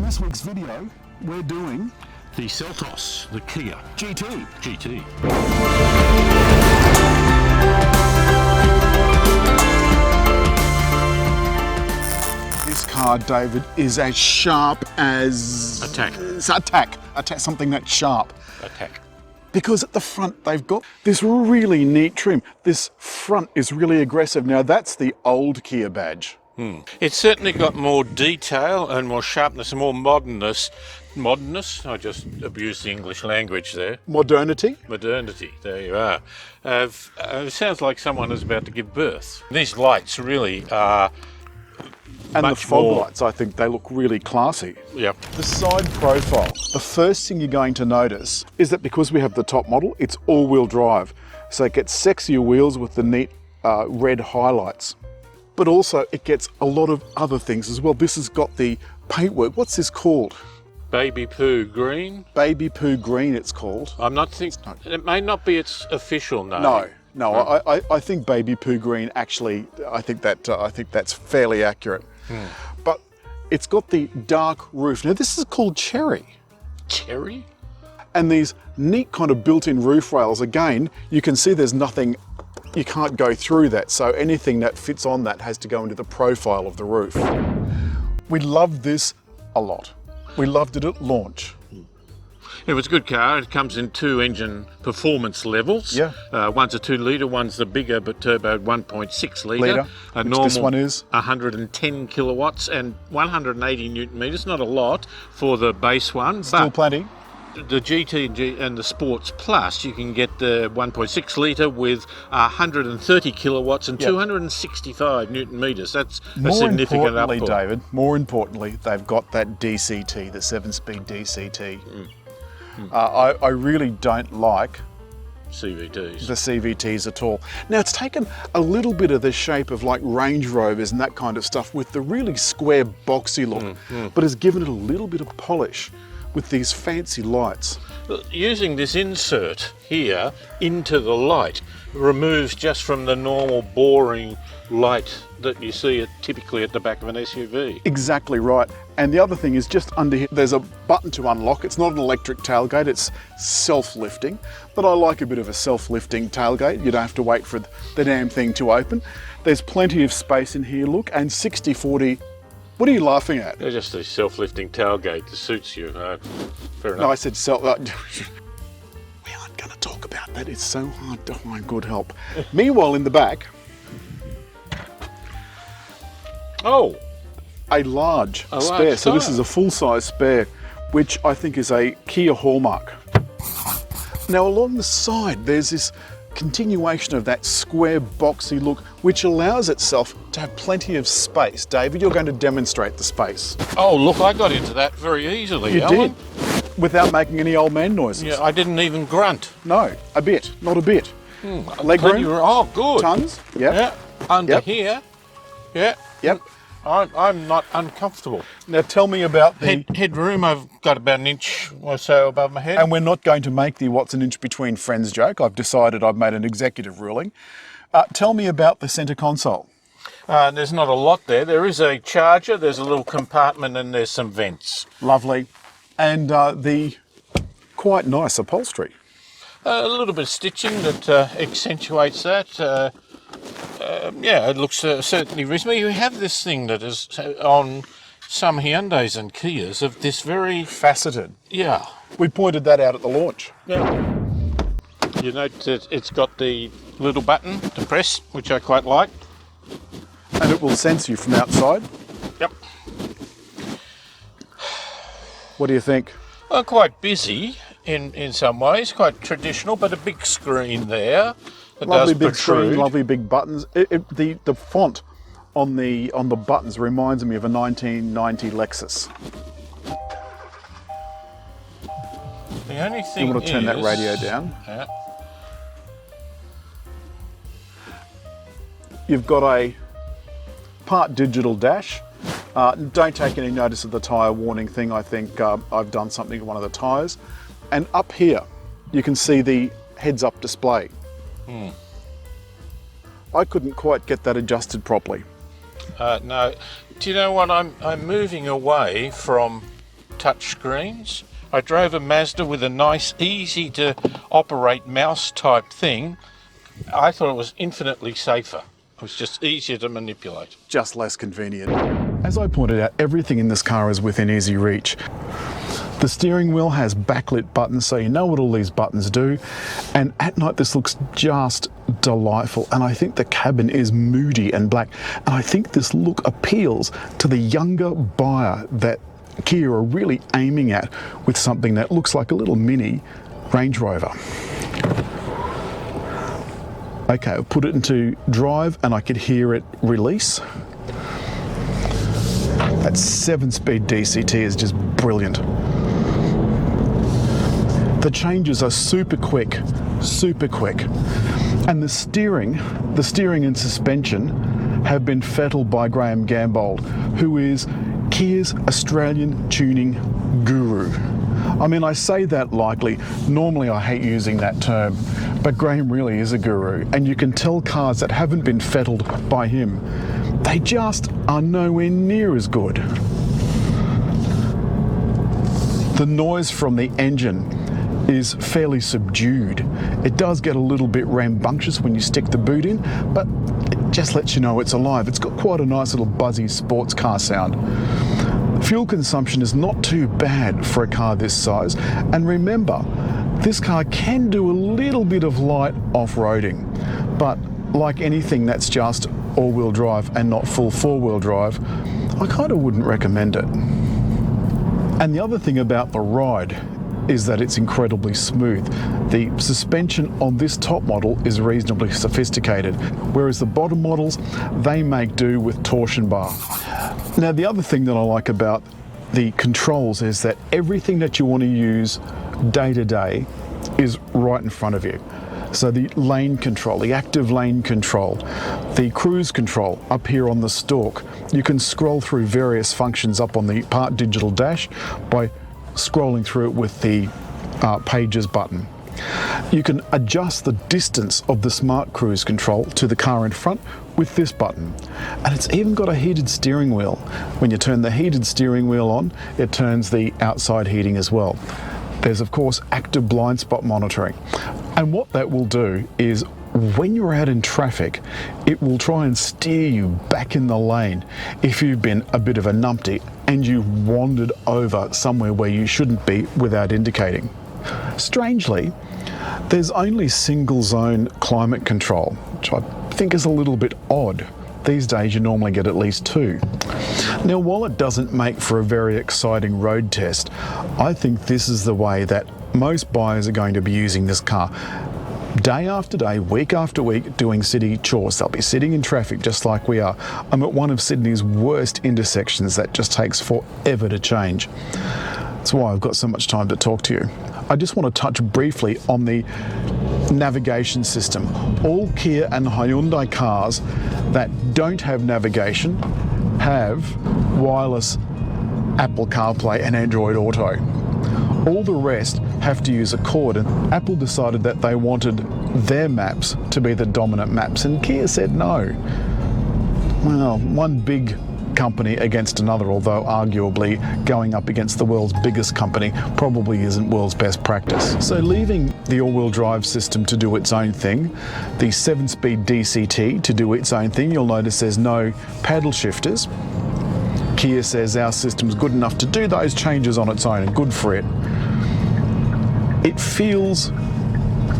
this week's video, we're doing the Seltos, the Kia GT. This car, David, is as sharp as... Attack. It's attack, something that's sharp. Attack. Because at the front, they've got this really neat trim. This front is really aggressive. Now, that's the old Kia badge. It's certainly got more detail and more sharpness and more modernness. Modernness? I just abused the English language there. Modernity. Modernity, there you are. It sounds like someone is about to give birth. These lights really are And the much fog more... lights, I think they look really classy. Yep. The side profile, the first thing you're going to notice is that because we have the top model, it's all-wheel drive. So it gets sexier wheels with the neat red highlights. But also it gets a lot of other things as well. This has got the paintwork. What's this called? Baby poo green. Baby poo green, it's called. I'm not thinking... It may not be its official name. No. I think baby poo green actually, I think that's fairly accurate. But it's got the dark roof. Now this is called cherry. Cherry? And these neat kind of built-in roof rails, again, you can see there's nothing, you can't go through that. So anything that fits on that has to go into the profile of the roof. We loved this a lot. We loved it at launch. It was a good car. It comes in two engine performance levels. Yeah. One's a 2 litre, one's the bigger but turbo 1.6 litre. A normal this one is 110 kilowatts and 180 newton metres. Not a lot for the base one. Still but plenty. The GT and the Sports Plus, you can get the 1.6 litre with 130 kilowatts and 265 newton metres. That's a significant upgrade. David, more importantly, they've got that DCT, the 7-speed DCT. I really don't like CVTs. the CVTs at all. Now it's taken a little bit of the shape of like Range Rovers and that kind of stuff with the really square boxy look, but has given it a little bit of polish with these fancy lights. Using this insert here into the light removes just from the normal boring light that you see typically at the back of an SUV. Exactly right. And the other thing is just under here, there's a button to unlock. It's not an electric tailgate, it's self-lifting. But I like a bit of a self-lifting tailgate. You don't have to wait for the damn thing to open. There's plenty of space in here, look, and 60/40. What are you laughing at? They're just a self-lifting tailgate that suits you. Fair enough. No, I said self. We aren't going to talk about that. It's so hard to find good help. Meanwhile, in the back, a large spare. So this is a full-size spare, which I think is a Kia hallmark. Now, along the side, there's this continuation of that square boxy look, which allows itself to have plenty of space. David, you're going to demonstrate the space. Oh, look, I got into that very easily, You Alan. did, without making any old man noises. Yeah, I didn't even grunt. No, a bit, not a bit. Leg room, Oh, good. tons, yep. Yeah, under Yep. here. Yeah. Yep. I'm not uncomfortable. Now tell me about the... Headroom, I've got about an inch or so above my head. And we're not going to make the what's an inch between friends joke. I've decided I've made an executive ruling. Tell me about the centre console. There's not a lot there. There is a charger, there's a little compartment and there's some vents. Lovely. And the quite nice upholstery. A little bit of stitching that accentuates that. Yeah, it looks certainly reasonable. You have this thing that is on some Hyundais and Kias of this very... Faceted. Yeah. We pointed that out at the launch. Yeah. You note that it's got the little button to press, which I quite like. And it will sense you from outside. Yep. What do you think? Quite busy in some ways, quite traditional, but a big screen there. Lovely big screen, lovely big buttons. The font on the buttons reminds me of a 1990 Lexus. The only thing You want to turn that radio down? Yeah. You've got a part digital dash. Don't take any notice of the tyre warning thing. I think I've done something to one of the tyres. And up here, you can see the heads-up display. I couldn't quite get that adjusted properly. No. Do you know what? I'm moving away from touch screens. I drove a Mazda with a nice, easy to operate mouse type thing. I thought it was infinitely safer. It was just easier to manipulate. Just less convenient. As I pointed out, everything in this car is within easy reach. The steering wheel has backlit buttons, so you know what all these buttons do. And at night, this looks just delightful. And I think the cabin is moody and black. And I think this look appeals to the younger buyer that Kia are really aiming at with something that looks like a little mini Range Rover. Okay, I'll put it into drive and I could hear it release. That 7-speed DCT is just brilliant. The changes are super quick. And the steering and suspension have been fettled by Graham Gambold, who is Kia's Australian tuning guru. I mean, I say that lightly. Normally I hate using that term, but Graham really is a guru, and you can tell cars that haven't been fettled by him, they just are nowhere near as good. The noise from the engine is fairly subdued. It does get a little bit rambunctious when you stick the boot in, but it just lets you know it's alive. It's got quite a nice little buzzy sports car sound. Fuel consumption is not too bad for a car this size, and remember, this car can do a little bit of light off-roading, but like anything that's just all-wheel drive and not full four-wheel drive, I kind of wouldn't recommend it. And the other thing about the ride is that it's incredibly smooth. The suspension on this top model is reasonably sophisticated, whereas the bottom models, they make do with torsion bar. Now, the other thing that I like about the controls is that everything that you want to use day to day is right in front of you. So the lane control, the active lane control, the cruise control up here on the stalk, you can scroll through various functions up on the Part Digital dash by scrolling through it with the Pages button. You can adjust the distance of the Smart Cruise control to the car in front with this button. And it's even got a heated steering wheel. When you turn the heated steering wheel on, it turns the outside heating as well. There's of course active blind spot monitoring. And what that will do is when you're out in traffic, it will try and steer you back in the lane if you've been a bit of a numpty and you've wandered over somewhere where you shouldn't be without indicating. Strangely, there's only single zone climate control, which I think is a little bit odd. These days you normally get at least 2. Now, while it doesn't make for a very exciting road test, I think this is the way that most buyers are going to be using this car. Day after day, week after week, doing city chores. They'll be sitting in traffic just like we are. I'm at one of Sydney's worst intersections that just takes forever to change. That's why I've got so much time to talk to you. I just want to touch briefly on the navigation system. All Kia and Hyundai cars that don't have navigation have wireless Apple CarPlay and Android Auto. All the rest have to use a cord, and Apple decided that they wanted their maps to be the dominant maps, and Kia said no. Well, one big company against another, although arguably going up against the world's biggest company probably isn't world's best practice. So leaving the all-wheel drive system to do its own thing, the 7-speed DCT to do its own thing, you'll notice there's no paddle shifters. Kia says our system's good enough to do those changes on its own, and good for it. It feels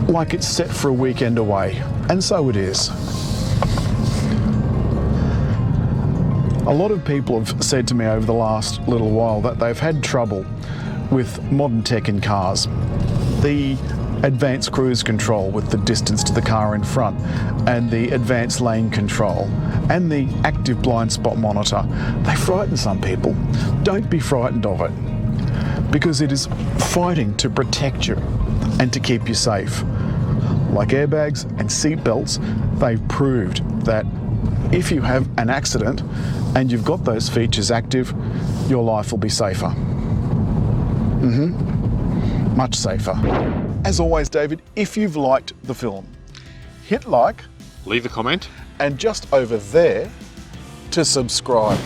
like it's set for a weekend away, and so it is. A lot of people have said to me over the last little while that they've had trouble with modern tech in cars. The advanced cruise control with the distance to the car in front, and the advanced lane control, and the active blind spot monitor, they frighten some people. Don't be frightened of it, because it is fighting to protect you and to keep you safe. Like airbags and seat belts, they've proved that if you have an accident and you've got those features active, your life will be safer. Much safer. As always, David, if you've liked the film, hit like, Leave a comment, and just over there to subscribe.